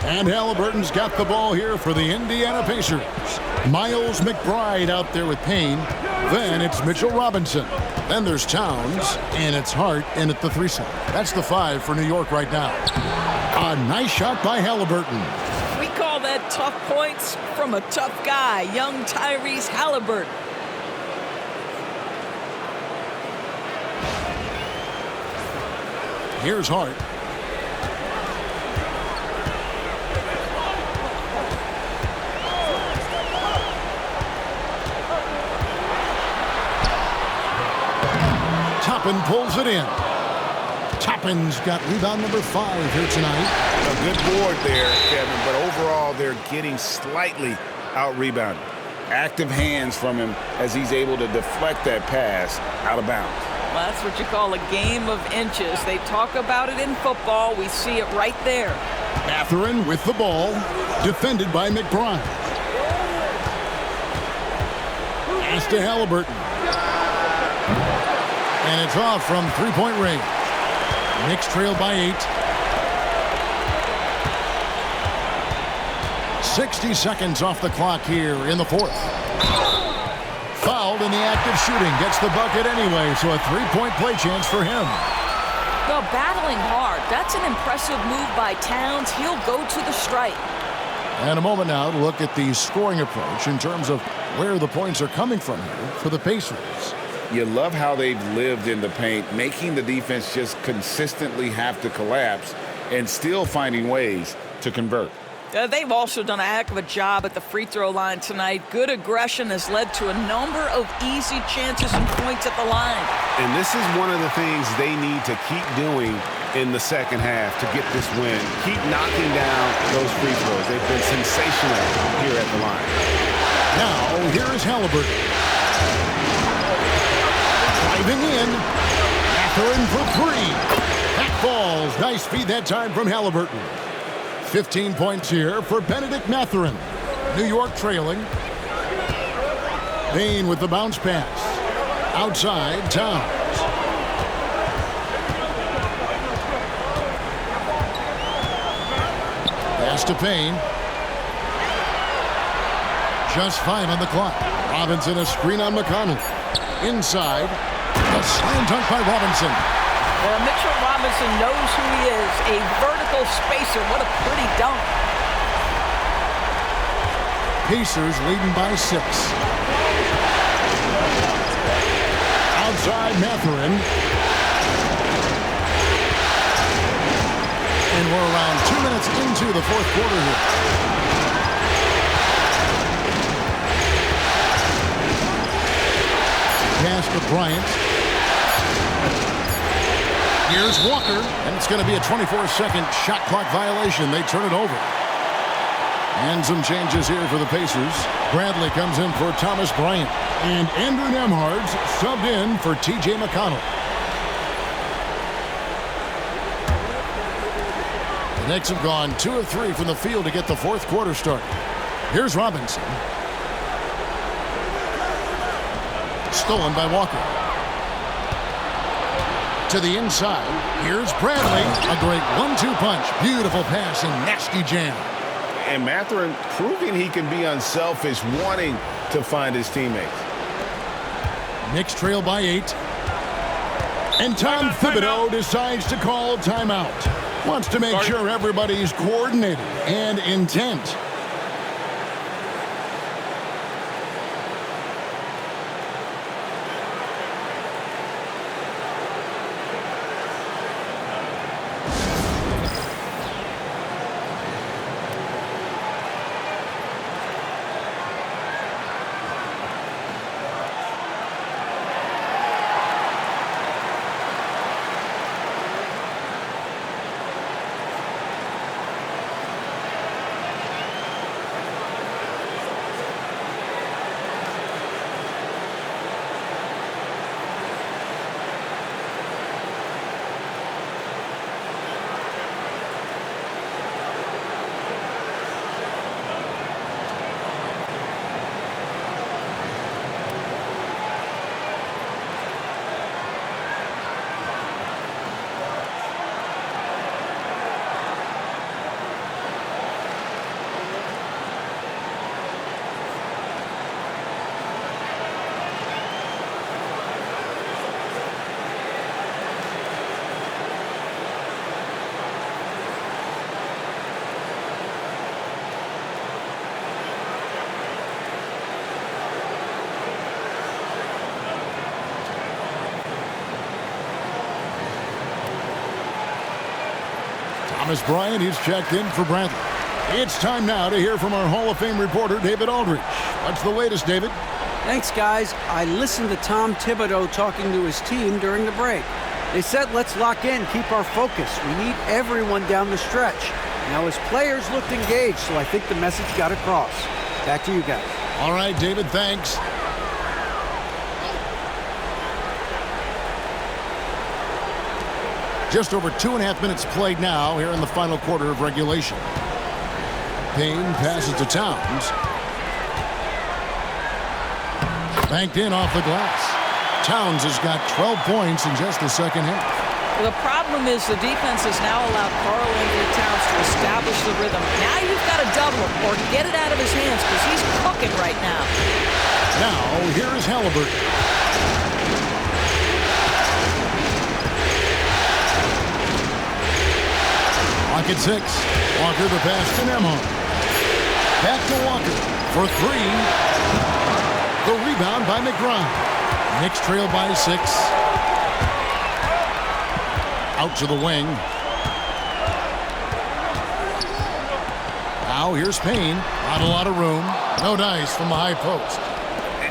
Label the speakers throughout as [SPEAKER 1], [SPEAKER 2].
[SPEAKER 1] And Haliburton's got the ball here for the Indiana Pacers. Miles McBride out there with Payne. Then it's Mitchell Robinson. Then there's Towns, and it's Hart in at the 3 slot. That's the 5 for New York right now. A nice shot by Haliburton.
[SPEAKER 2] We call that tough points from a tough guy, young Tyrese Haliburton.
[SPEAKER 1] Here's Hart. Toppin pulls it in. Toppin's got rebound number 5 here tonight.
[SPEAKER 3] A good board there, Kevin, but overall they're getting slightly out-rebounded. Active hands from him as he's able to deflect that pass out of bounds.
[SPEAKER 2] Well, that's what you call a game of inches. They talk about it in football. We see it right there.
[SPEAKER 1] Mathurin with the ball, defended by McBride. Pass to Haliburton. And it's off from three-point range. Knicks trail by 8. 60 seconds off the clock here in the 4th. Fouled in the act of shooting. Gets the bucket anyway, so a 3-point play chance for him.
[SPEAKER 2] Well, battling hard. That's an impressive move by Towns. He'll go to the strike.
[SPEAKER 1] And a moment now to look at the scoring approach in terms of where the points are coming from here for the Pacers.
[SPEAKER 3] You love how they've lived in the paint, making the defense just consistently have to collapse and still finding ways to convert.
[SPEAKER 2] They've also done a heck of a job at the free throw line tonight. Good aggression has led to a number of easy chances and points at the line.
[SPEAKER 3] And this is one of the things they need to keep doing in the second half to get this win. Keep knocking down those free throws. They've been sensational here at the line.
[SPEAKER 1] Now, here is Haliburton. Driving in. Mathurin for 3. That falls. Nice feed that time from Haliburton. 15 points here for Benedict Mathurin. New York trailing. Payne with the bounce pass. Outside, Towns. Pass to Payne. Just 5 on the clock. Robinson a screen on McConnell. Inside. A slam dunk by Robinson.
[SPEAKER 2] Mitchell Robinson knows who he is. A vertical spacer. What a pretty dunk.
[SPEAKER 1] Pacers leading by 6. Outside Mathurin. And we're around 2 minutes into the 4th quarter here. Pass to Bryant. Here's Walker, and it's going to be a 24-second shot clock violation. They turn it over. And some changes here for the Pacers. Bradley comes in for Thomas Bryant. And Andrew Nembhard's subbed in for T.J. McConnell. The Knicks have gone 2 of 3 from the field to get the 4th quarter started. Here's Robinson. Stolen by Walker. To the inside. Here's Bradley. A great 1-2 punch. Beautiful pass and nasty jam.
[SPEAKER 3] And Mathurin proving he can be unselfish, wanting to find his teammates.
[SPEAKER 1] Knicks trail by 8. And Tom Thibodeau decides to call timeout. Wants to make sure everybody's coordinated and intent. Thomas Bryant, he's checked in for Bradley. It's time now to hear from our Hall of Fame reporter, David Aldridge. What's the latest, David?
[SPEAKER 4] Thanks, guys. I listened to Tom Thibodeau talking to his team during the break. They said, let's lock in, keep our focus. We need everyone down the stretch. Now, his players looked engaged, so I think the message got across. Back to you guys.
[SPEAKER 1] All right, David, thanks. Just over 2.5 minutes played now here in the final quarter of regulation. Payne passes to Towns. Banked in off the glass. Towns has got 12 points in just the second half.
[SPEAKER 2] Well, the problem is the defense has now allowed Karl-Anthony Towns to establish the rhythm. Now you've got to double him or get it out of his hands because he's cooking right now.
[SPEAKER 1] Now, here is Haliburton. Lock at 6. Walker the pass to Nembhard. Back to Walker for 3. The rebound by McBride. Knicks trail by 6. Out to the wing. Now here's Payne. Not a lot of room. No dice from the high post.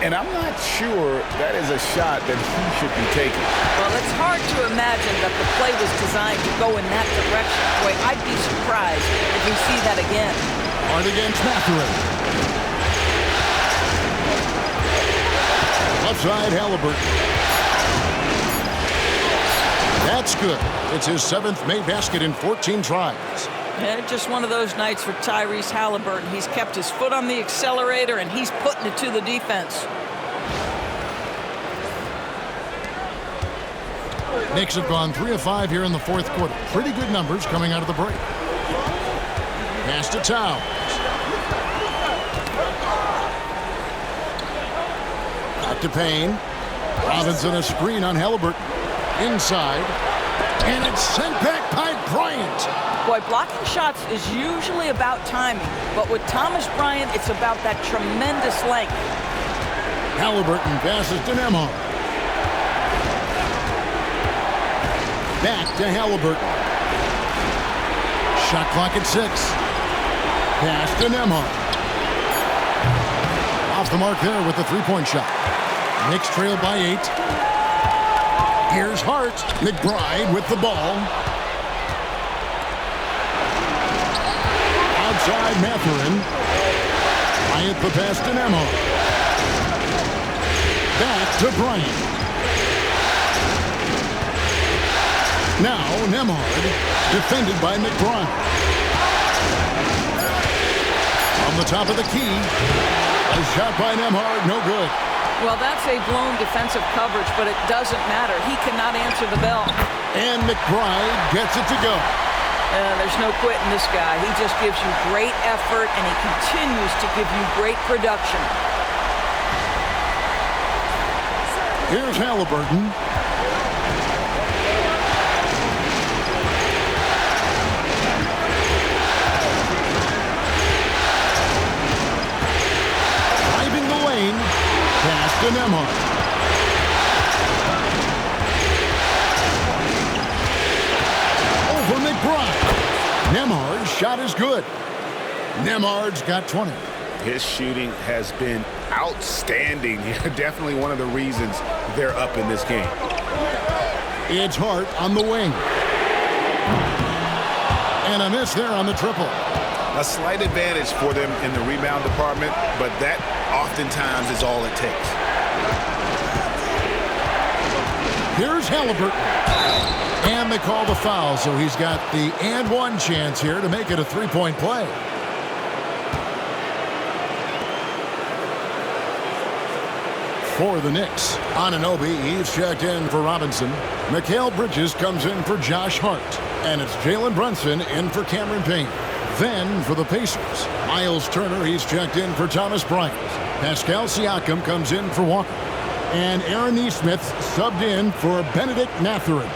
[SPEAKER 3] And I'm not sure that is a shot that he should be taking.
[SPEAKER 2] Well, it's hard to imagine that the play was designed to go in that direction. Boy, I'd be surprised if we see that again.
[SPEAKER 1] Hard against Mathurin. Left side, Haliburton. That's good. It's his 7th made basket in 14 tries.
[SPEAKER 2] Yeah, just one of those nights for Tyrese Haliburton. He's kept his foot on the accelerator, and he's putting it to the defense.
[SPEAKER 1] Knicks have gone 3 of 5 here in the fourth quarter. Pretty good numbers coming out of the break. Pass to Towns. Back to Payne. Robinson a screen on Haliburton. Inside. And it's sent back by Bryant.
[SPEAKER 2] Boy, blocking shots is usually about timing, but with Thomas Bryant, it's about that tremendous length.
[SPEAKER 1] Haliburton passes to Nembhard. Back to Haliburton. Shot clock at 6. Pass to Nembhard. Off the mark there with the three-point shot. Knicks trail by 8. Here's Hart. McBride with the ball. Outside Mathurin. Bryant the pass to Nembhard. Back to Bryant. Now Nembhard, defended by McBride. On the top of the key. A shot by Nembhard, no good.
[SPEAKER 2] Well, that's a blown defensive coverage, but it doesn't matter. He cannot answer the bell.
[SPEAKER 1] And McBride gets it to go.
[SPEAKER 2] There's no quitting this guy. He just gives you great effort, and he continues to give you great production.
[SPEAKER 1] Here's Haliburton. Driving the lane. Pass to Nembhard. Over McBride. Nembhard's shot is good. Nembhard's got 20.
[SPEAKER 3] His shooting has been outstanding. Definitely one of the reasons they're up in this game.
[SPEAKER 1] It's Hart on the wing. And a miss there on the triple.
[SPEAKER 3] A slight advantage for them in the rebound department, but that oftentimes is all it takes.
[SPEAKER 1] Here's Haliburton. And they call the foul, so he's got the and one chance here to make it a three-point play. For the Knicks, Anunoby, he's checked in for Robinson. Mikal Bridges comes in for Josh Hart. And it's Jalen Brunson in for Cameron Payne. Then for the Pacers, Miles Turner, he's checked in for Thomas Bryant. Pascal Siakam comes in for Walker. And Aaron Nesmith subbed in for Benedict Mathurin.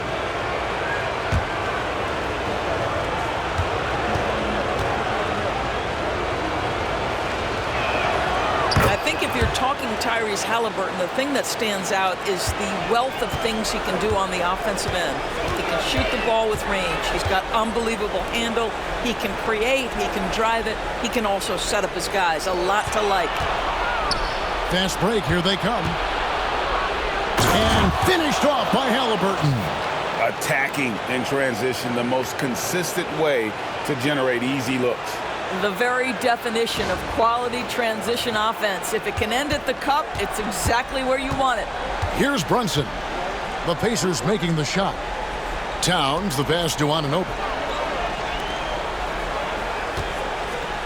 [SPEAKER 2] I think if you're talking Tyrese Haliburton, the thing that stands out is the wealth of things he can do on the offensive end. He can shoot the ball with range. He's got unbelievable handle. He can create. He can drive it. He can also set up his guys. A lot to like.
[SPEAKER 1] Fast break. Here they come. And finished off by Haliburton.
[SPEAKER 3] Attacking in transition, the most consistent way to generate easy looks.
[SPEAKER 2] The very definition of quality transition offense. If it can end at the cup, it's exactly where you want it.
[SPEAKER 1] Here's Brunson. The Pacers making the shot. Towns, the pass to Anunoby.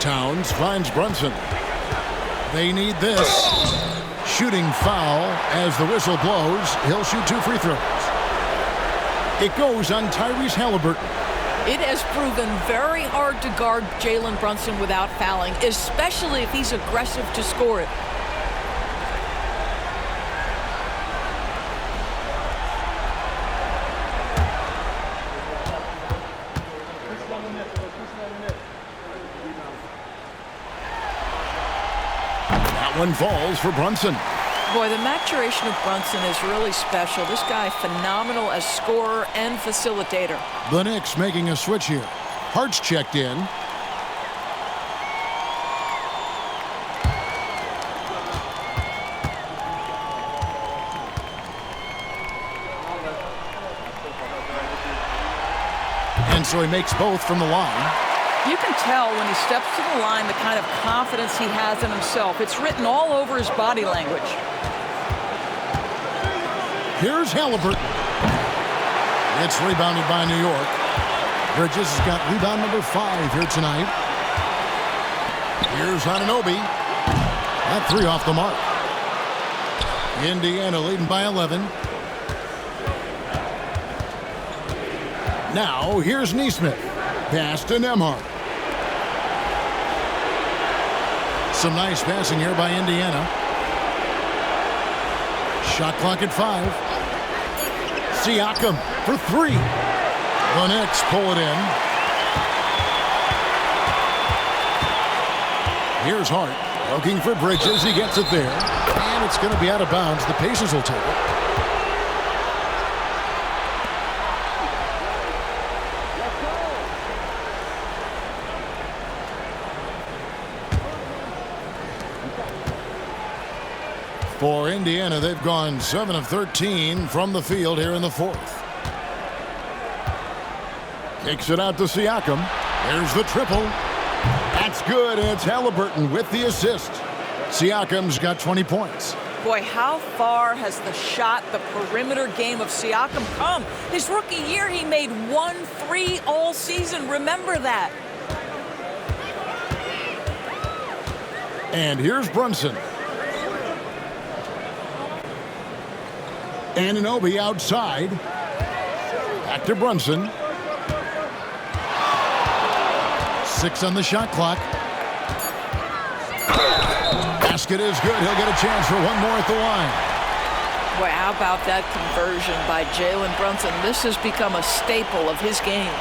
[SPEAKER 1] Towns finds Brunson. They need this. Shooting foul as the whistle blows. He'll shoot 2 free throws. It goes on Tyrese Haliburton.
[SPEAKER 2] It has proven very hard to guard Jalen Brunson without fouling, especially if he's aggressive to score it.
[SPEAKER 1] That one falls for Brunson.
[SPEAKER 2] Boy, the maturation of Brunson is really special. This guy, phenomenal as scorer and facilitator.
[SPEAKER 1] The Knicks making a switch here. Hart's checked in. And so he makes both from the line.
[SPEAKER 2] You can tell when he steps to the line the kind of confidence he has in himself. It's written all over his body language.
[SPEAKER 1] Here's Haliburton. It's rebounded by New York. Bridges has got rebound number 5 here tonight. Here's Anunoby. That 3 off the mark. Indiana leading by 11. Now here's Nesmith. Pass to Nembhard. Some nice passing here by Indiana. Shot clock at 5. Siakam for 3. The Knicks pull it in. Here's Hart looking for Bridges. He gets it there. And it's going to be out of bounds. The Pacers will take it. For Indiana, they've gone 7 of 13 from the field here in the 4th. Kicks it out to Siakam. There's the triple. That's good, and it's Haliburton with the assist. Siakam's got 20 points.
[SPEAKER 2] Boy, how far has the shot, the perimeter game of Siakam come? His rookie year, he made 1 3 all season. Remember that.
[SPEAKER 1] And here's Brunson. Anunoby outside. Back to Brunson. 6 on the shot clock. Basket is good. He'll get a chance for one more at the line.
[SPEAKER 2] Boy, how about that conversion by Jalen Brunson? This has become a staple of his game.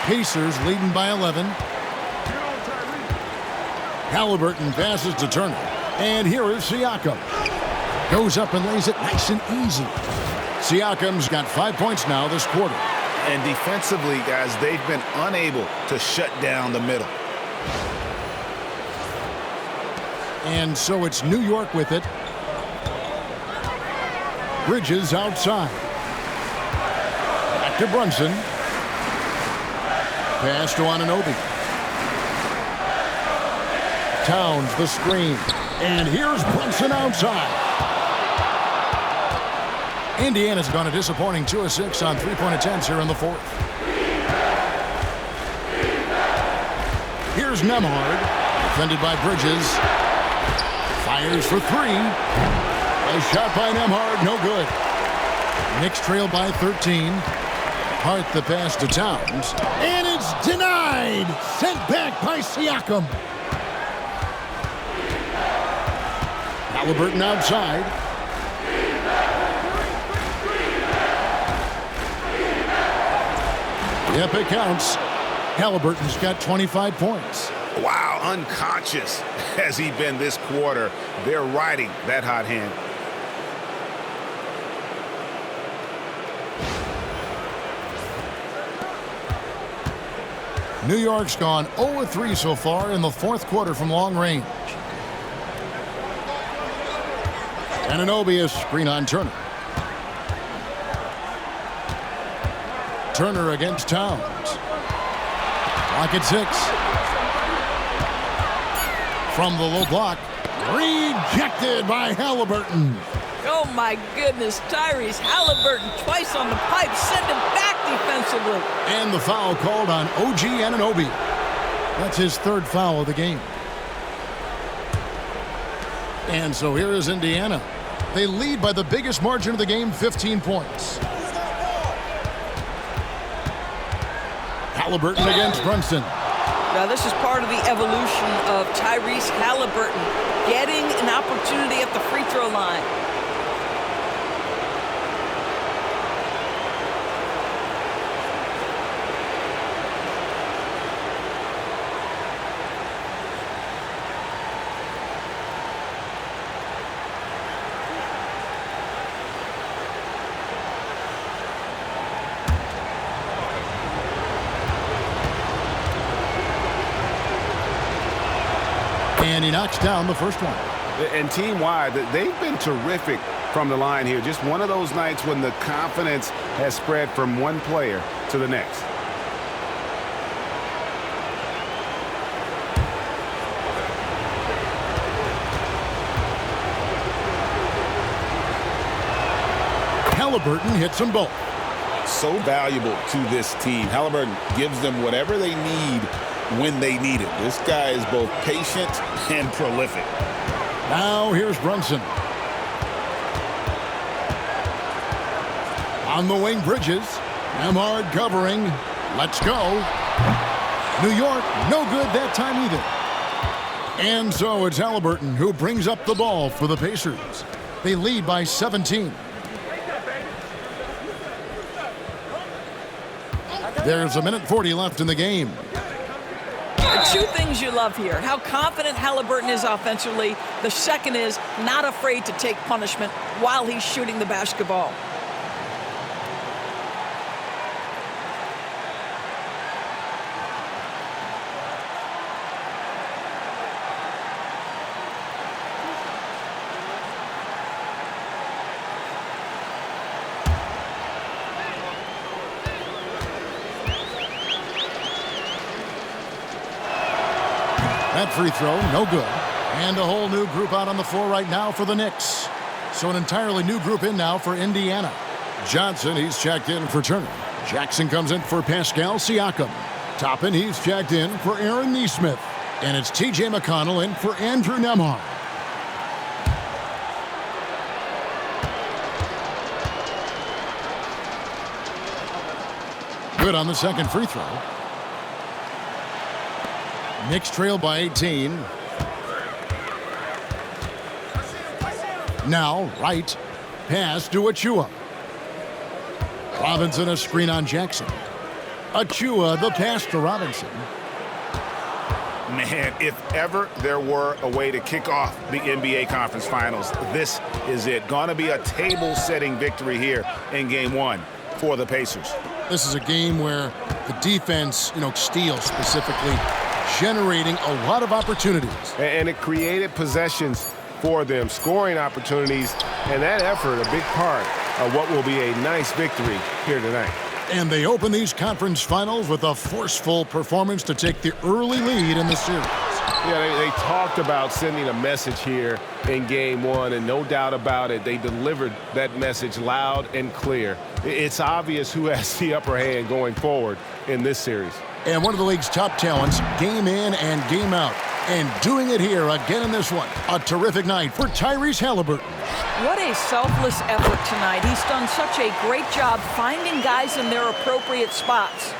[SPEAKER 1] Pacers leading by 11. Haliburton passes to Turner. And here is Siakam. Goes up and lays it nice and easy. Siakam's got 5 points now this quarter.
[SPEAKER 3] And defensively, guys, they've been unable to shut down the middle.
[SPEAKER 1] And so it's New York with it. Bridges outside. Back to Brunson. Pass to Anunoby. Towns the screen. And here's Brunson outside. Indiana's gone a disappointing 2 of 6 on 3-point attempts here in the 4th. Here's Nembhard. Defended by Bridges. Fires for 3. A shot by Nembhard, no good. Knicks trail by 13. Hart the pass to Towns. And it's denied. Sent back by Siakam. Haliburton outside. Yep, it counts. Haliburton's got 25 points.
[SPEAKER 3] Wow, unconscious has he been this quarter. They're riding that hot hand.
[SPEAKER 1] New York's gone 0-3 so far in the fourth quarter from long range. Anunoby, a screen on Turner. Turner against Towns. Clock at 6. From the low block. Rejected by Haliburton.
[SPEAKER 2] Oh, my goodness. Tyrese Haliburton twice on the pipe. Send him back defensively.
[SPEAKER 1] And the foul called on OG Anunoby. That's his third foul of the game. And so here is Indiana. They lead by the biggest margin of the game, 15 points. Haliburton against Brunson.
[SPEAKER 2] Now, this is part of the evolution of Tyrese Haliburton getting an opportunity at the free throw line.
[SPEAKER 1] And he knocks down the first one.
[SPEAKER 3] And team-wide, they've been terrific from the line here. Just one of those nights when the confidence has spread from one player to the next.
[SPEAKER 1] Haliburton hits them both.
[SPEAKER 5] So valuable to this team. Haliburton gives them whatever they need when they need it. This guy is both patient and prolific.
[SPEAKER 1] Now here's Brunson. On the wing, Bridges. Nemhard covering. Let's go. New York, no good that time either. And so it's Haliburton who brings up the ball for the Pacers. They lead by 17. There's 1:40 left in the game.
[SPEAKER 2] Two things you love here. How confident Haliburton is offensively. The second is not afraid to take punishment while he's shooting the basketball.
[SPEAKER 1] That free throw, no good. And a whole new group out on the floor right now for the Knicks. So an entirely new group in now for Indiana. Johnson, he's checked in for Turner. Jackson comes in for Pascal Siakam. Toppin, he's checked in for Aaron Nesmith. And it's T.J. McConnell in for Andrew Nemhard. Good on the second free throw. Knicks trail by 18. Now, right. Pass to Achua. Robinson, a screen on Jackson. Achua, the pass to Robinson.
[SPEAKER 3] Man, if ever there were a way to kick off the NBA Conference Finals, this is it. Gonna be a table-setting victory here in Game 1 for the Pacers.
[SPEAKER 1] This is a game where the defense, steals specifically, generating a lot of opportunities.
[SPEAKER 3] And it created possessions for them, scoring opportunities, and that effort a big part of what will be a nice victory here tonight.
[SPEAKER 1] And they open these conference finals with a forceful performance to take the early lead in the series.
[SPEAKER 3] Yeah, they talked about sending a message here in Game 1, and no doubt about it, they delivered that message loud and clear. It's obvious who has the upper hand going forward in this series.
[SPEAKER 1] And one of the league's top talents, game in and game out. And doing it here again in this one. A terrific night for Tyrese Haliburton.
[SPEAKER 2] What a selfless effort tonight. He's done such a great job finding guys in their appropriate spots.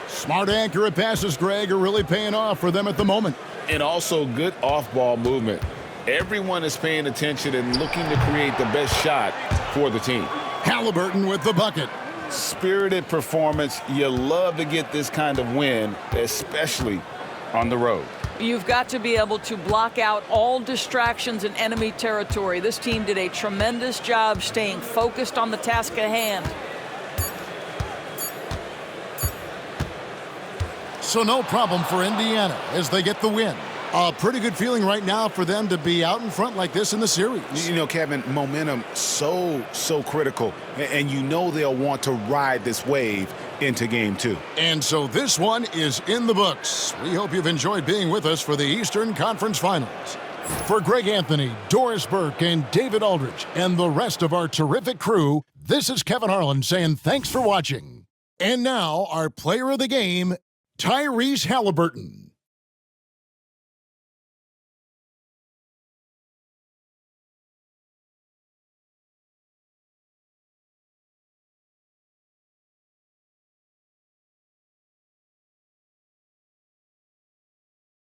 [SPEAKER 1] Smart, accurate passes, Greg, are really paying off for them at the moment.
[SPEAKER 5] And also good off-ball movement. Everyone is paying attention and looking to create the best shot for the team.
[SPEAKER 1] Haliburton with the bucket.
[SPEAKER 5] Spirited performance. You love to get this kind of win, especially on the road.
[SPEAKER 2] You've got to be able to block out all distractions in enemy territory. This team did a tremendous job staying focused on the task at hand.
[SPEAKER 1] So no problem for Indiana as they get the win. A pretty good feeling right now for them to be out in front like this in the series.
[SPEAKER 5] You know, Kevin, momentum so critical. And you know they'll want to ride this wave into game 2.
[SPEAKER 1] And so this one is in the books. We hope you've enjoyed being with us for the Eastern Conference Finals. For Greg Anthony, Doris Burke, and David Aldridge, and the rest of our terrific crew, this is Kevin Harlan saying thanks for watching. And now, our player of the game, Tyrese Haliburton.